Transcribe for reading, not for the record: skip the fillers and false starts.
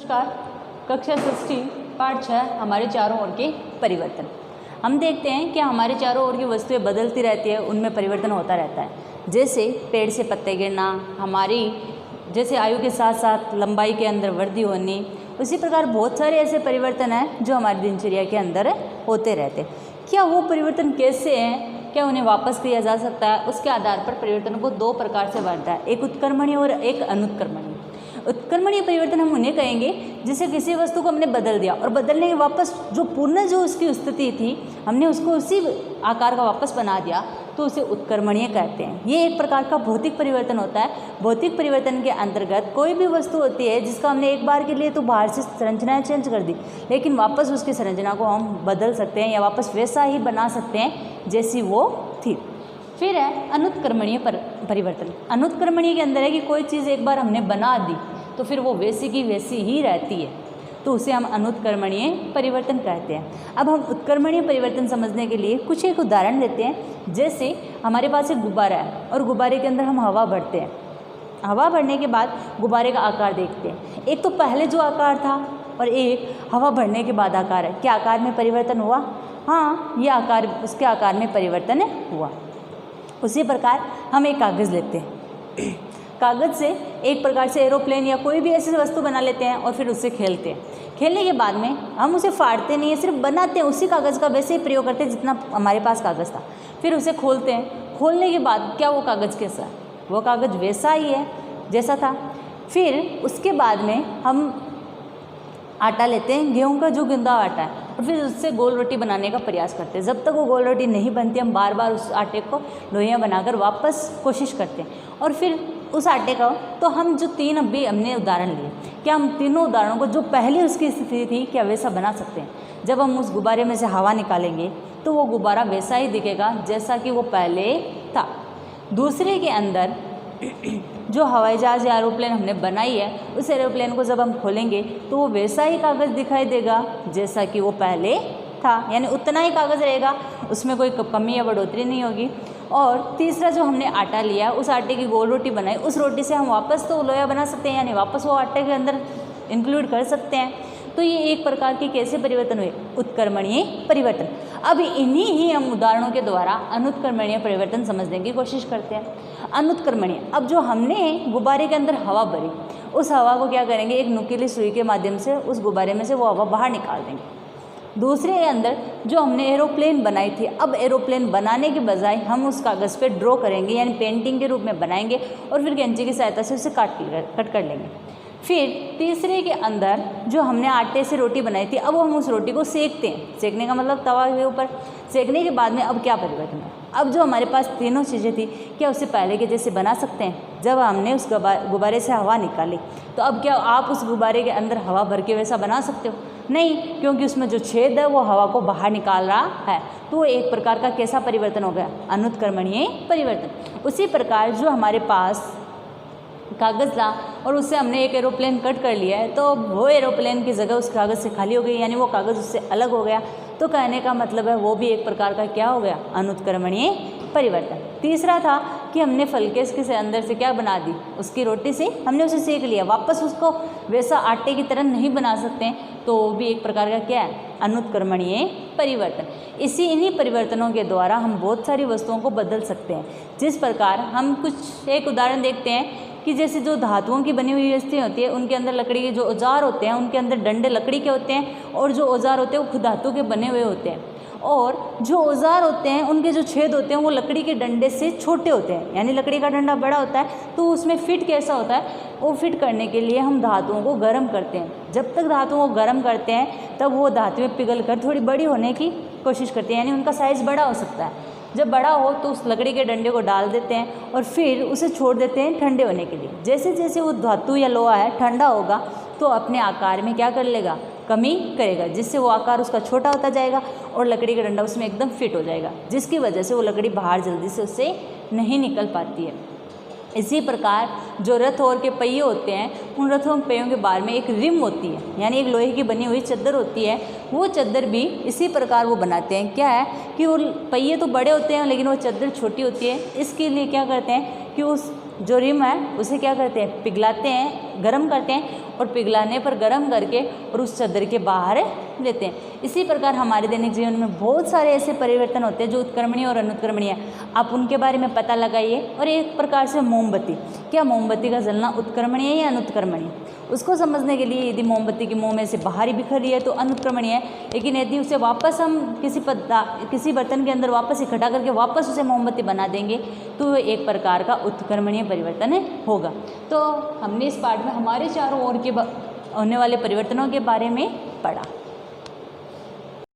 नमस्कार। कक्षा 6 पाठ 6 हमारे चारों ओर के परिवर्तन। हम देखते हैं कि हमारे चारों ओर की वस्तुएं बदलती रहती है, उनमें परिवर्तन होता रहता है। जैसे पेड़ से पत्ते गिरना, हमारी जैसे आयु के साथ साथ लंबाई के अंदर वृद्धि होनी, उसी प्रकार बहुत सारे ऐसे परिवर्तन हैं जो हमारी दिनचर्या के अंदर होते रहते हैं। क्या वो परिवर्तन कैसे हैं, क्या उन्हें वापस किया जा सकता है? उसके आधार पर परिवर्तन को दो प्रकार से बांटा है, एक उत्क्रमणीय और एक अनुत्क्रमणीय। उत्क्रमणीय परिवर्तन हम उन्हें कहेंगे जिसे किसी वस्तु को हमने बदल दिया और बदलने के वापस जो पूर्ण जो उसकी स्थिति थी हमने उसको उसी आकार का वापस बना दिया, तो उसे उत्क्रमणीय कहते हैं। ये एक प्रकार का भौतिक परिवर्तन होता है। भौतिक परिवर्तन के अंतर्गत कोई भी वस्तु होती है जिसका हमने एक बार के लिए तो बाहर से संरचना चेंज कर दी, लेकिन वापस उसकी संरचना को हम बदल सकते हैं या वापस वैसा ही बना सकते हैं जैसी वो थी। फिर है अनुत्क्रमणीय परिवर्तन। अनुत्क्रमणीय के अंदर है कि कोई चीज़ एक बार हमने बना दी तो फिर वो वैसी की वैसी ही रहती है, तो उसे हम अनुत्क्रमणीय परिवर्तन कहते हैं। अब हम उत्क्रमणीय परिवर्तन समझने के लिए कुछ एक उदाहरण लेते हैं। जैसे हमारे पास एक गुब्बारा है और गुब्बारे के अंदर हम हवा भरते हैं। हवा भरने के बाद गुब्बारे का आकार देखते हैं। एक तो पहले जो आकार था और एक हवा भरने के बाद आकार है। क्या आकार में परिवर्तन हुआ? हाँ, ये आकार, उसके आकार में परिवर्तन हुआ। उसी प्रकार हम एक कागज़ लेते हैं। कागज़ से एक प्रकार से एरोप्लेन या कोई भी ऐसी वस्तु बना लेते हैं और फिर उससे खेलते हैं। खेलने के बाद में हम उसे फाड़ते नहीं है, सिर्फ बनाते हैं, उसी कागज़ का वैसे ही प्रयोग करते हैं जितना हमारे पास कागज़ था। फिर उसे खोलते हैं। खोलने के बाद क्या वो कागज़ कैसा है? वो कागज़ वैसा ही है जैसा था। फिर उसके बाद में हम आटा लेते हैं, गेहूं का जो गंदा आटा है, और फिर उससे गोल रोटी बनाने का प्रयास करते हैं। जब तक वो गोल रोटी नहीं बनती हम बार बार उस आटे को लोइयाँ बनाकर वापस कोशिश करते हैं। और फिर उस आटे का तो हम जो तीन अभी हमने उदाहरण लिए, क्या हम तीनों उदाहरणों को जो पहले उसकी स्थिति थी क्या वैसा बना सकते हैं? जब हम उस गुब्बारे में से हवा निकालेंगे तो वो गुब्बारा वैसा ही दिखेगा जैसा कि वो पहले था। दूसरे के अंदर जो हवाई जहाज़ या एरोप्लेन हमने बनाई है, उस एरोप्लेन को जब हम खोलेंगे तो वो वैसा ही कागज़ दिखाई देगा जैसा कि वो पहले था, यानी उतना ही कागज़ रहेगा, उसमें कोई कमी या बढ़ोतरी नहीं होगी। और तीसरा जो हमने आटा लिया, उस आटे की गोल रोटी बनाई, उस रोटी से हम वापस तो लोया बना सकते हैं, यानी वापस वो आटे के अंदर इंक्लूड कर सकते हैं। तो ये एक प्रकार के कैसे परिवर्तन हुए? उत्क्रमणीय परिवर्तन। अब इन्हीं ही हम उदाहरणों के द्वारा अनुत्क्रमणीय परिवर्तन समझने की कोशिश करते हैं। अनुत्क्रमणीय, अब जो हमने गुब्बारे के अंदर हवा भरी, उस हवा को क्या करेंगे, एक नुकीली सुई के माध्यम से उस गुब्बारे में से वो हवा बाहर निकाल देंगे। दूसरे के अंदर जो हमने एरोप्लेन बनाई थी, अब एरोप्लेन बनाने के बजाय हम उस कागज़ पे ड्रॉ करेंगे, यानी पेंटिंग के रूप में बनाएंगे और फिर कैंची की सहायता से उसे कट कर लेंगे। फिर तीसरे के अंदर जो हमने आटे से रोटी बनाई थी, अब हम उस रोटी को सेकते हैं। सेकने का मतलब तवा के ऊपर। सेकने के बाद में अब क्या परिवर्तन है? अब जो हमारे पास तीनों चीज़ें थी क्या उसे पहले के जैसे बना सकते हैं? जब हमने उस गुब्बारे से हवा निकाली तो अब क्या आप उस गुब्बारे के अंदर हवा भर के वैसा बना सकते हो? नहीं, क्योंकि उसमें जो छेद है वो हवा को बाहर निकाल रहा है। तो एक प्रकार का कैसा परिवर्तन हो गया? अनुत्क्रमणीय परिवर्तन। उसी प्रकार जो हमारे पास कागज़ ला और उससे हमने एक एरोप्लेन कट कर लिया है, तो वो एरोप्लेन की जगह उस कागज़ से खाली हो गई, यानी वो कागज़ उससे अलग हो गया। तो कहने का मतलब है वो भी एक प्रकार का क्या हो गया? अनुत्क्रमणीय परिवर्तन। तीसरा था कि हमने फलकेस के अंदर से क्या बना दी, उसकी रोटी से हमने उसे सेक लिया, वापस उसको वैसा आटे की तरह नहीं बना सकते हैं, तो वो भी एक प्रकार का क्या है? अनुत्क्रमणीय परिवर्तन। इन्हीं परिवर्तनों के द्वारा हम बहुत सारी वस्तुओं को बदल सकते हैं। जिस प्रकार हम कुछ एक उदाहरण देखते हैं कि जैसे जो धातुओं की बनी हुई वस्तुएं होती है, उनके अंदर लकड़ी के जो औजार होते हैं, उनके अंदर डंडे लकड़ी के होते हैं, और जो औजार होते हैं वो खुद धातु के बने हुए होते हैं। और जो औजार होते हैं उनके जो छेद होते हैं वो लकड़ी के डंडे से छोटे होते हैं, यानी लकड़ी का डंडा बड़ा होता है। तो उसमें फिट कैसा होता है? वो फिट करने के लिए हम धातुओं को गर्म करते हैं। जब तक धातुओं को गर्म करते हैं तब वो धातुएं पिघल कर थोड़ी बड़ी होने की कोशिश करती हैं, यानी उनका साइज़ बड़ा हो सकता है। जब बड़ा हो तो उस लकड़ी के डंडे को डाल देते हैं और फिर उसे छोड़ देते हैं ठंडे होने के लिए। जैसे जैसे वो धातु या लोहा है ठंडा होगा तो अपने आकार में क्या कर लेगा? कमी करेगा, जिससे वो आकार उसका छोटा होता जाएगा और लकड़ी का डंडा उसमें एकदम फिट हो जाएगा, जिसकी वजह से वो लकड़ी बाहर जल्दी से उससे नहीं निकल पाती है। इसी प्रकार जो रथ और के पहिए होते हैं, उन रथों के पहियों के बाहर में एक रिम होती है, यानी एक लोहे की बनी हुई चद्दर होती है। वो चद्दर भी इसी प्रकार वो बनाते हैं। क्या है कि वो पहिए तो बड़े होते हैं लेकिन वो चद्दर छोटी होती है। इसके लिए क्या करते हैं कि उस जो रिम है उसे क्या करते हैं? पिघलाते हैं, गर्म करते हैं और पिघलाने पर गर्म करके और उस चादर के बाहर लेते हैं। इसी प्रकार हमारे दैनिक जीवन में बहुत सारे ऐसे परिवर्तन होते हैं जो उत्क्रमणीय और अनुत्क्रमणीय है। आप उनके बारे में पता लगाइए। और एक प्रकार से मोमबत्ती, क्या मोमबत्ती का जलना उत्क्रमणीय या अनुत्क्रमणीय, उसको समझने के लिए यदि मोमबत्ती के मुंह में से बाहर ही बिखर रही है तो अनुत्क्रमणीय है, लेकिन यदि उसे वापस हम किसी बर्तन के अंदर वापस इकट्ठा करके वापस उसे मोमबत्ती बना देंगे तो वह एक प्रकार का उत्क्रमणीय परिवर्तन होगा। तो हमने इस पाठ में हमारे चारों ओर के होने वाले परिवर्तनों के बारे में पढ़ा।